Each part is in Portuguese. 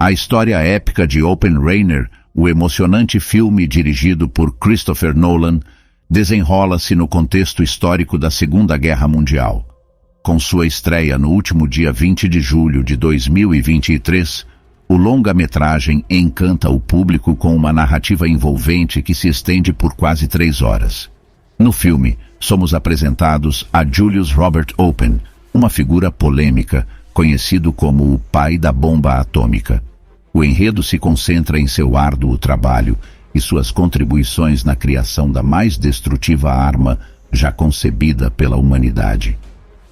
A história épica de Oppenheimer, o emocionante filme dirigido por Christopher Nolan, desenrola-se no contexto histórico da Segunda Guerra Mundial. Com sua estreia no último dia 20 de julho de 2023, o longa-metragem encanta o público com uma narrativa envolvente que se estende por quase 3 horas. No filme, somos apresentados a Julius Robert Oppen, uma figura polêmica, conhecido como o pai da bomba atômica. O enredo se concentra em seu árduo trabalho e suas contribuições na criação da mais destrutiva arma já concebida pela humanidade.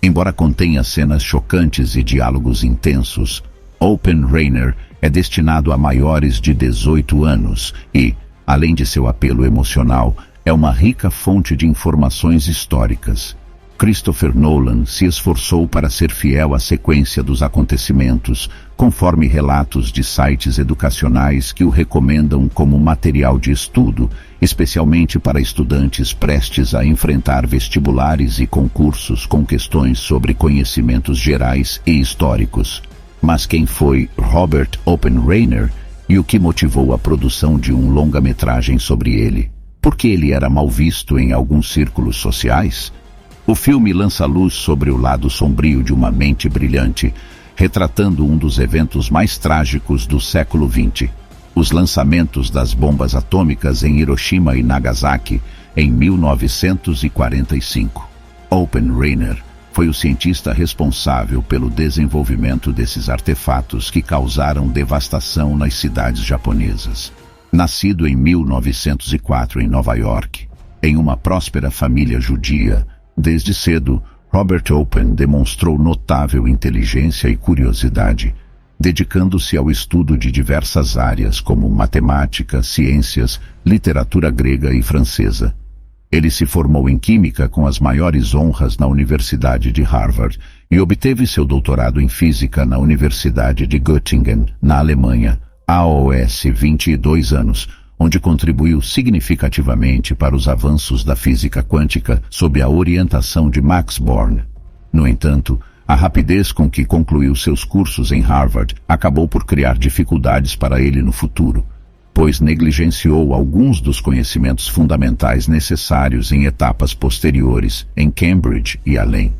Embora contenha cenas chocantes e diálogos intensos, Oppenheimer é destinado a maiores de 18 anos e, além de seu apelo emocional, é uma rica fonte de informações históricas. Christopher Nolan se esforçou para ser fiel à sequência dos acontecimentos, conforme relatos de sites educacionais que o recomendam como material de estudo, especialmente para estudantes prestes a enfrentar vestibulares e concursos com questões sobre conhecimentos gerais e históricos. Mas quem foi Robert Oppenheimer e o que motivou a produção de um longa-metragem sobre ele? Por que ele era mal visto em alguns círculos sociais? O filme lança luz sobre o lado sombrio de uma mente brilhante, retratando um dos eventos mais trágicos do século XX, os lançamentos das bombas atômicas em Hiroshima e Nagasaki em 1945. Oppenheimer foi o cientista responsável pelo desenvolvimento desses artefatos que causaram devastação nas cidades japonesas. Nascido em 1904 em Nova York, em uma próspera família judia, desde cedo, Robert Oppen demonstrou notável inteligência e curiosidade, dedicando-se ao estudo de diversas áreas como matemática, ciências, literatura grega e francesa. Ele se formou em química com as maiores honras na Universidade de Harvard e obteve seu doutorado em física na Universidade de Göttingen, na Alemanha, aos 22 anos, onde contribuiu significativamente para os avanços da física quântica sob a orientação de Max Born. No entanto, a rapidez com que concluiu seus cursos em Harvard acabou por criar dificuldades para ele no futuro, pois negligenciou alguns dos conhecimentos fundamentais necessários em etapas posteriores, em Cambridge e além.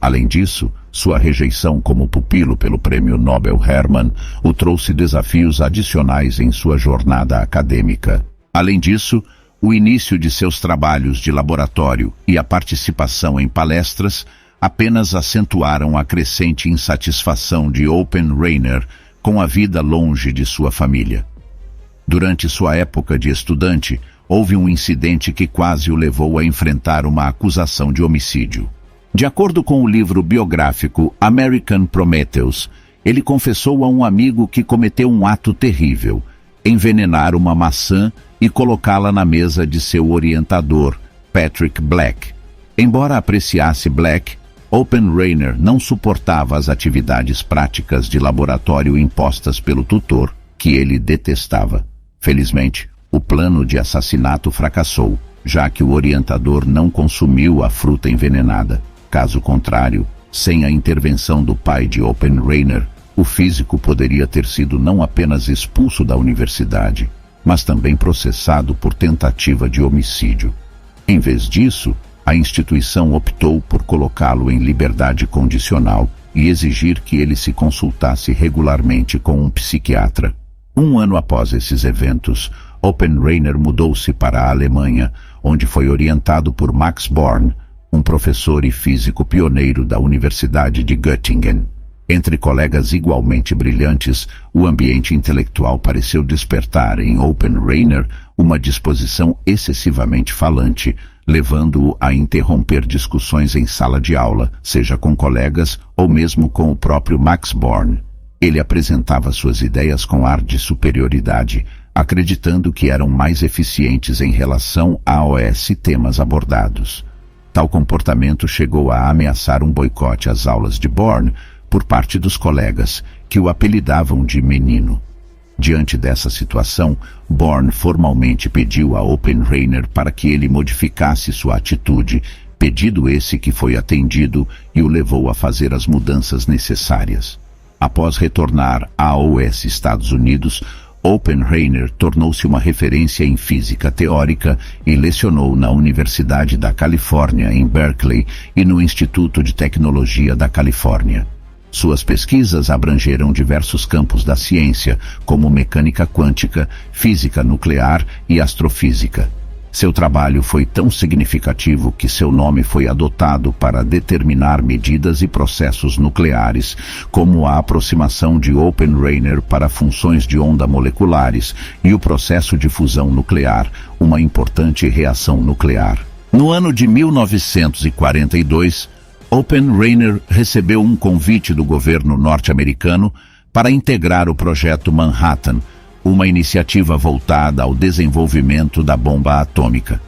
Além disso, sua rejeição como pupilo pelo Prêmio Nobel Hermann o trouxe desafios adicionais em sua jornada acadêmica. Além disso, o início de seus trabalhos de laboratório e a participação em palestras apenas acentuaram a crescente insatisfação de Oppenheimer com a vida longe de sua família. Durante sua época de estudante, houve um incidente que quase o levou a enfrentar uma acusação de homicídio. De acordo com o livro biográfico American Prometheus, ele confessou a um amigo que cometeu um ato terrível: envenenar uma maçã e colocá-la na mesa de seu orientador, Patrick Black. Embora apreciasse Black, Oppenheimer não suportava as atividades práticas de laboratório impostas pelo tutor, que ele detestava. Felizmente, o plano de assassinato fracassou, já que o orientador não consumiu a fruta envenenada. Caso contrário, sem a intervenção do pai de Oppenheimer, o físico poderia ter sido não apenas expulso da universidade, mas também processado por tentativa de homicídio. Em vez disso, a instituição optou por colocá-lo em liberdade condicional e exigir que ele se consultasse regularmente com um psiquiatra. 1 ano após esses eventos, Oppenheimer mudou-se para a Alemanha, onde foi orientado por Max Born, um professor e físico pioneiro da Universidade de Göttingen. Entre colegas igualmente brilhantes, o ambiente intelectual pareceu despertar em Oppenheimer uma disposição excessivamente falante, levando-o a interromper discussões em sala de aula, seja com colegas ou mesmo com o próprio Max Born. Ele apresentava suas ideias com ar de superioridade, acreditando que eram mais eficientes em relação aos temas abordados. Tal comportamento chegou a ameaçar um boicote às aulas de Born por parte dos colegas, que o apelidavam de menino. Diante dessa situação, Born formalmente pediu a Oppenheimer para que ele modificasse sua atitude, pedido esse que foi atendido e o levou a fazer as mudanças necessárias. Após retornar aos Estados Unidos, Oppenheimer tornou-se uma referência em física teórica e lecionou na Universidade da Califórnia, em Berkeley, e no Instituto de Tecnologia da Califórnia. Suas pesquisas abrangeram diversos campos da ciência, como mecânica quântica, física nuclear e astrofísica. Seu trabalho foi tão significativo que seu nome foi adotado para determinar medidas e processos nucleares, como a aproximação de Oppenheimer para funções de onda moleculares e o processo de fusão nuclear, uma importante reação nuclear. No ano de 1942, Oppenheimer recebeu um convite do governo norte-americano para integrar o Projeto Manhattan, uma iniciativa voltada ao desenvolvimento da bomba atômica.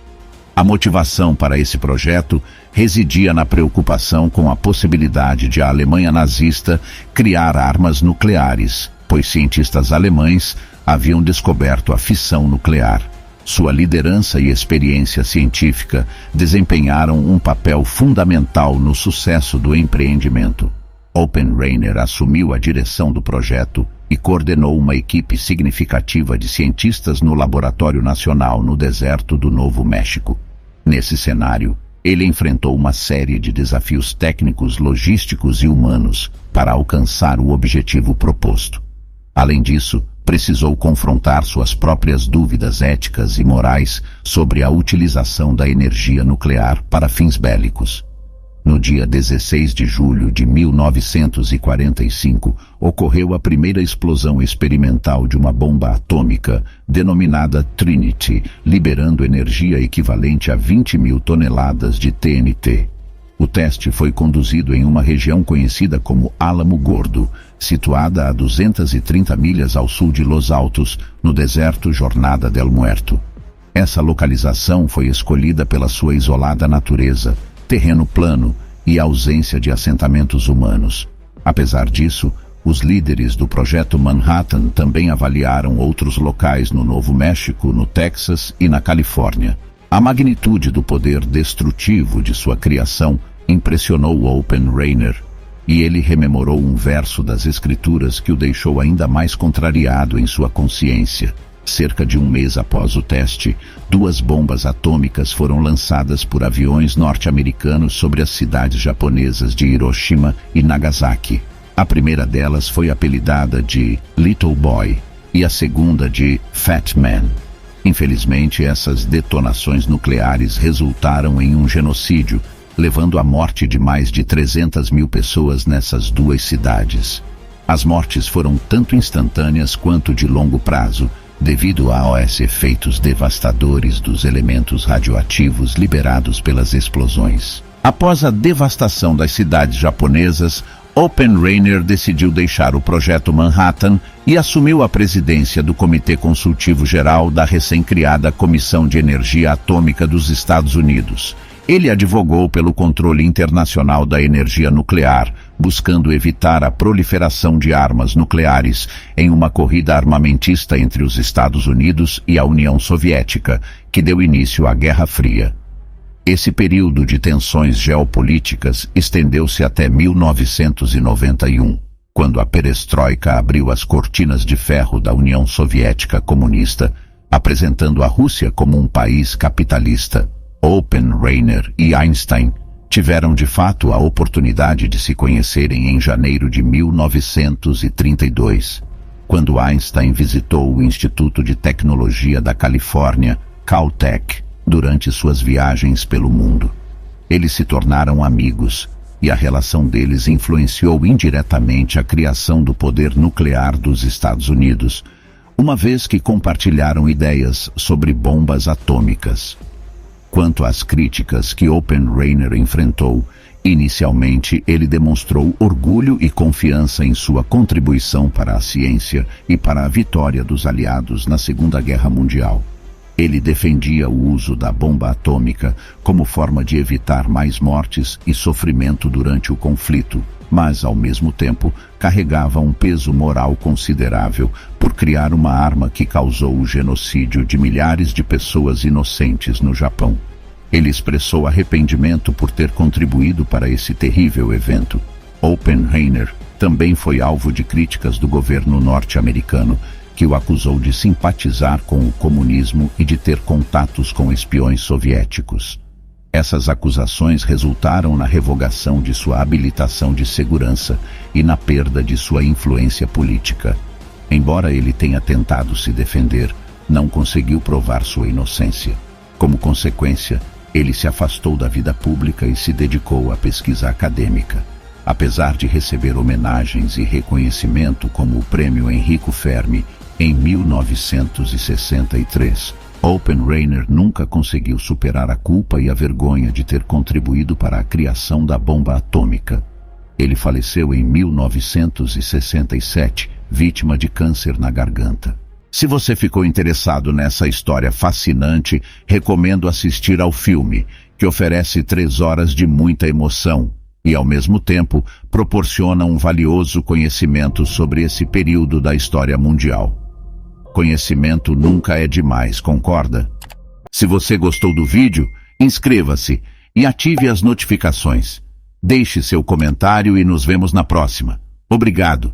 A motivação para esse projeto residia na preocupação com a possibilidade de a Alemanha nazista criar armas nucleares, pois cientistas alemães haviam descoberto a fissão nuclear. Sua liderança e experiência científica desempenharam um papel fundamental no sucesso do empreendimento. Oppenheimer assumiu a direção do projeto e coordenou uma equipe significativa de cientistas no Laboratório Nacional no deserto do Novo México. Nesse cenário, ele enfrentou uma série de desafios técnicos, logísticos e humanos para alcançar o objetivo proposto. Além disso, precisou confrontar suas próprias dúvidas éticas e morais sobre a utilização da energia nuclear para fins bélicos. No dia 16 de julho de 1945, ocorreu a primeira explosão experimental de uma bomba atômica, denominada Trinity, liberando energia equivalente a 20.000 toneladas de TNT. O teste foi conduzido em uma região conhecida como Álamo Gordo, situada a 230 milhas ao sul de Los Altos, no deserto Jornada del Muerto. Essa localização foi escolhida pela sua isolada natureza, terreno plano e ausência de assentamentos humanos. Apesar disso, os líderes do Projeto Manhattan também avaliaram outros locais no Novo México, no Texas e na Califórnia. A magnitude do poder destrutivo de sua criação impressionou Oppenheimer, e ele rememorou um verso das Escrituras que o deixou ainda mais contrariado em sua consciência. Cerca de um mês após o teste, 2 bombas atômicas foram lançadas por aviões norte-americanos sobre as cidades japonesas de Hiroshima e Nagasaki. A primeira delas foi apelidada de Little Boy e a segunda de Fat Man. Infelizmente, essas detonações nucleares resultaram em um genocídio, levando à morte de mais de 300.000 pessoas nessas 2 cidades. As mortes foram tanto instantâneas quanto de longo prazo, devido aos efeitos devastadores dos elementos radioativos liberados pelas explosões. Após a devastação das cidades japonesas, Oppenheimer decidiu deixar o Projeto Manhattan e assumiu a presidência do Comitê Consultivo Geral da recém-criada Comissão de Energia Atômica dos Estados Unidos. Ele advogou pelo controle internacional da energia nuclear, buscando evitar a proliferação de armas nucleares em uma corrida armamentista entre os Estados Unidos e a União Soviética, que deu início à Guerra Fria. Esse período de tensões geopolíticas estendeu-se até 1991, quando a perestroika abriu as cortinas de ferro da União Soviética comunista, apresentando a Rússia como um país capitalista. Oppenheimer e Einstein tiveram de fato a oportunidade de se conhecerem em janeiro de 1932, quando Einstein visitou o Instituto de Tecnologia da Califórnia, Caltech, durante suas viagens pelo mundo. Eles se tornaram amigos, e a relação deles influenciou indiretamente a criação do poder nuclear dos Estados Unidos, uma vez que compartilharam ideias sobre bombas atômicas. Quanto às críticas que Oppenheimer enfrentou, inicialmente ele demonstrou orgulho e confiança em sua contribuição para a ciência e para a vitória dos aliados na Segunda Guerra Mundial. Ele defendia o uso da bomba atômica como forma de evitar mais mortes e sofrimento durante o conflito, mas, ao mesmo tempo, carregava um peso moral considerável por criar uma arma que causou o genocídio de milhares de pessoas inocentes no Japão. Ele expressou arrependimento por ter contribuído para esse terrível evento. Oppenheimer também foi alvo de críticas do governo norte-americano, que o acusou de simpatizar com o comunismo e de ter contatos com espiões soviéticos. Essas acusações resultaram na revogação de sua habilitação de segurança e na perda de sua influência política. Embora ele tenha tentado se defender, não conseguiu provar sua inocência. Como consequência, ele se afastou da vida pública e se dedicou à pesquisa acadêmica. Apesar de receber homenagens e reconhecimento como o Prêmio Enrico Fermi em 1963, Oppenheimer nunca conseguiu superar a culpa e a vergonha de ter contribuído para a criação da bomba atômica. Ele faleceu em 1967, vítima de câncer na garganta. Se você ficou interessado nessa história fascinante, recomendo assistir ao filme, que oferece 3 horas de muita emoção e, ao mesmo tempo, proporciona um valioso conhecimento sobre esse período da história mundial. Conhecimento nunca é demais, concorda? Se você gostou do vídeo, inscreva-se e ative as notificações. Deixe seu comentário e nos vemos na próxima. Obrigado.